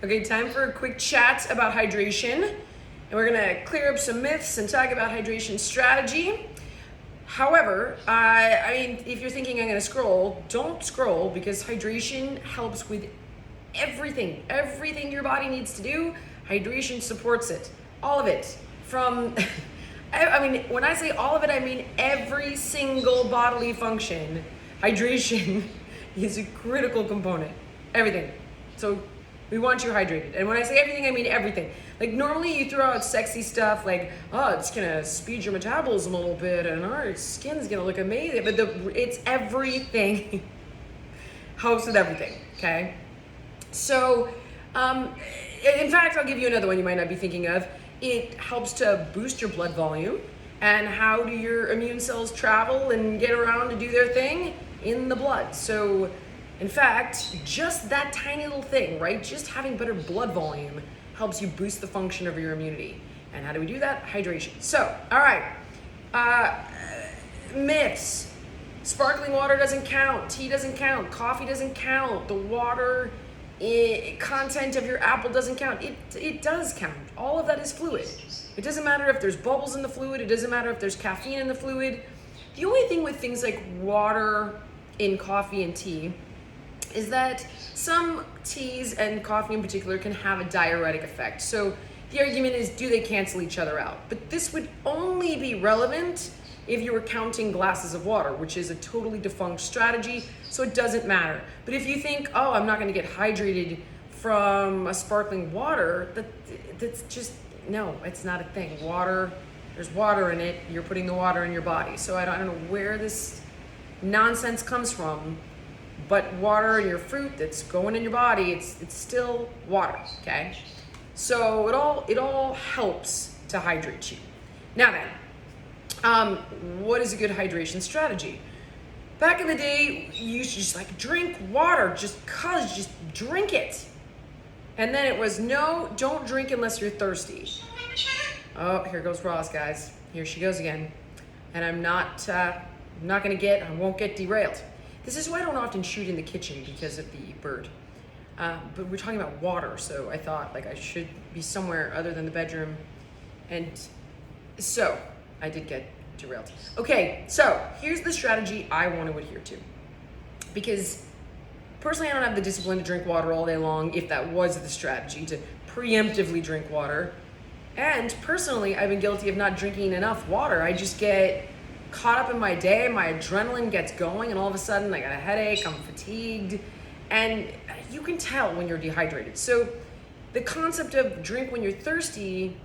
Okay, time for a quick chat about hydration. And we're gonna clear up some myths and talk about hydration strategy. However, I mean, if you're thinking I'm gonna scroll, don't scroll because hydration helps with everything. Everything your body needs to do, hydration supports it. All of it. From, I mean, when I say all of it, I mean every single bodily function. Hydration is a critical component. Everything. So we want you hydrated. And when I say everything, I mean everything. Like normally you throw out sexy stuff like, oh, it's gonna speed your metabolism a little bit and our skin's gonna look amazing. But it's everything. Helps with everything, okay? So, in fact, I'll give you another one you might not be thinking of. It helps to boost your blood volume. And how do your immune cells travel and get around to do their thing? In the blood. So, in fact, just that tiny little thing, right? Just having better blood volume helps you boost the function of your immunity. And how do we do that? Hydration. So, all right. Myths. Sparkling water doesn't count. Tea doesn't count. Coffee doesn't count. The water content of your apple doesn't count. It does count. All of that is fluid. It doesn't matter if there's bubbles in the fluid. It doesn't matter if there's caffeine in the fluid. The only thing with things like water in coffee and tea is that some teas and coffee in particular can have a diuretic effect. So the argument is, do they cancel each other out? But this would only be relevant if you were counting glasses of water, which is a totally defunct strategy, so it doesn't matter. But if you think, oh, I'm not gonna get hydrated from a sparkling water, that's just, no, it's not a thing. Water, there's water in it, you're putting the water in your body. So I don't know where this nonsense comes from, but water in your fruit that's going in your body, it's still water, okay? So it all helps to hydrate you. Now then, what is a good hydration strategy? Back in the day, you used to just like drink water just drink it. And then it was, no, don't drink unless you're thirsty. Oh, here goes Roz, guys. Here she goes again. And I won't get derailed. This is why I don't often shoot in the kitchen because of the bird. But we're talking about water, so I thought like I should be somewhere other than the bedroom. And so I did get derailed. Okay, so here's the strategy I want to adhere to. Because personally, I don't have the discipline to drink water all day long, if that was the strategy, to preemptively drink water. And personally, I've been guilty of not drinking enough water. I just get caught up in my day, my adrenaline gets going, and all of a sudden I got a headache, I'm fatigued, and you can tell when you're dehydrated. So the concept of drink when you're thirsty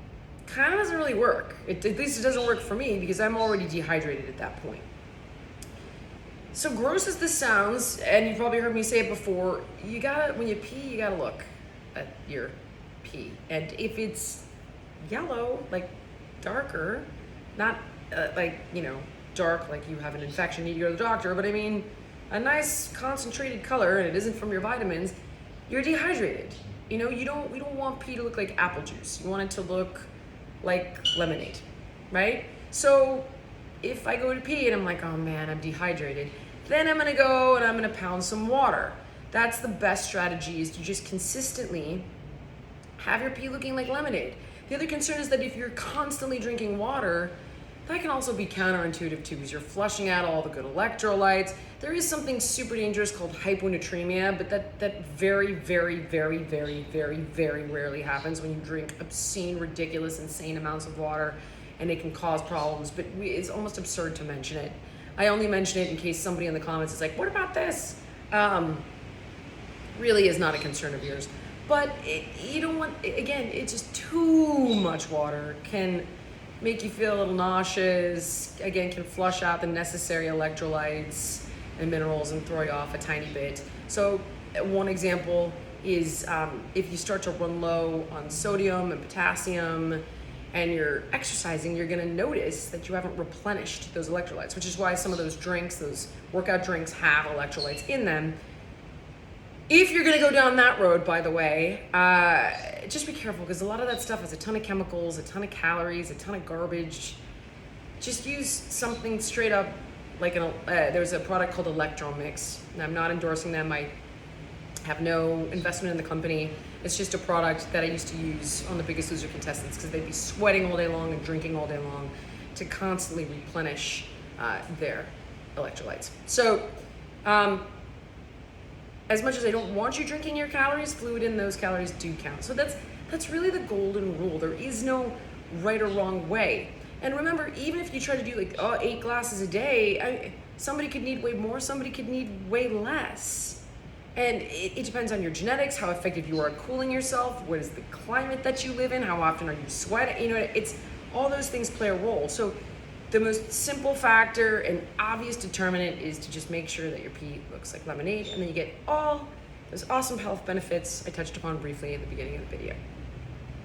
kind of doesn't really work. At least it doesn't work for me because I'm already dehydrated at that point. So gross as this sounds, and you've probably heard me say it before, when you pee, you gotta look at your pee. And if it's yellow, like darker, not dark like you have an infection, you need to go to the doctor, but I mean a nice concentrated color and it isn't from your vitamins, you're dehydrated. We don't want pee to look like apple juice. You want it to look like lemonade, right? So if I go to pee and I'm like, oh man, I'm dehydrated, then I'm gonna go and I'm gonna pound some water. That's the best strategy, is to just consistently have your pee looking like lemonade. The other concern is that if you're constantly drinking water, that can also be counterintuitive too, because you're flushing out all the good electrolytes. There is something super dangerous called hyponatremia, but that very, very, very, very, very, very rarely happens when you drink obscene, ridiculous, insane amounts of water, and it can cause problems, but it's almost absurd to mention it. I only mention it in case somebody in the comments is like, what about this? Really is not a concern of yours. But you don't want, again, it's just too much water can make you feel a little nauseous, again, can flush out the necessary electrolytes and minerals and throw you off a tiny bit. So one example is if you start to run low on sodium and potassium and you're exercising, you're gonna notice that you haven't replenished those electrolytes, which is why some of those drinks, those workout drinks, have electrolytes in them. If you're gonna go down that road, by the way, just be careful, because a lot of that stuff has a ton of chemicals, a ton of calories, a ton of garbage. Just use something straight up, like there's a product called Electro Mix, and I'm not endorsing them. I have no investment in the company. It's just a product that I used to use on the Biggest Loser contestants because they'd be sweating all day long and drinking all day long to constantly replenish their electrolytes. So, as much as I don't want you drinking your calories, fluid in those calories do count. So that's really the golden rule. There is no right or wrong way. And remember, even if you try to do like 8 glasses a day, somebody could need way more, somebody could need way less. And it depends on your genetics, how effective you are at cooling yourself, what is the climate that you live in, how often are you sweating, you know, it's all those things play a role. So the most simple factor and obvious determinant is to just make sure that your pee looks like lemonade, and then you get all those awesome health benefits I touched upon briefly at the beginning of the video.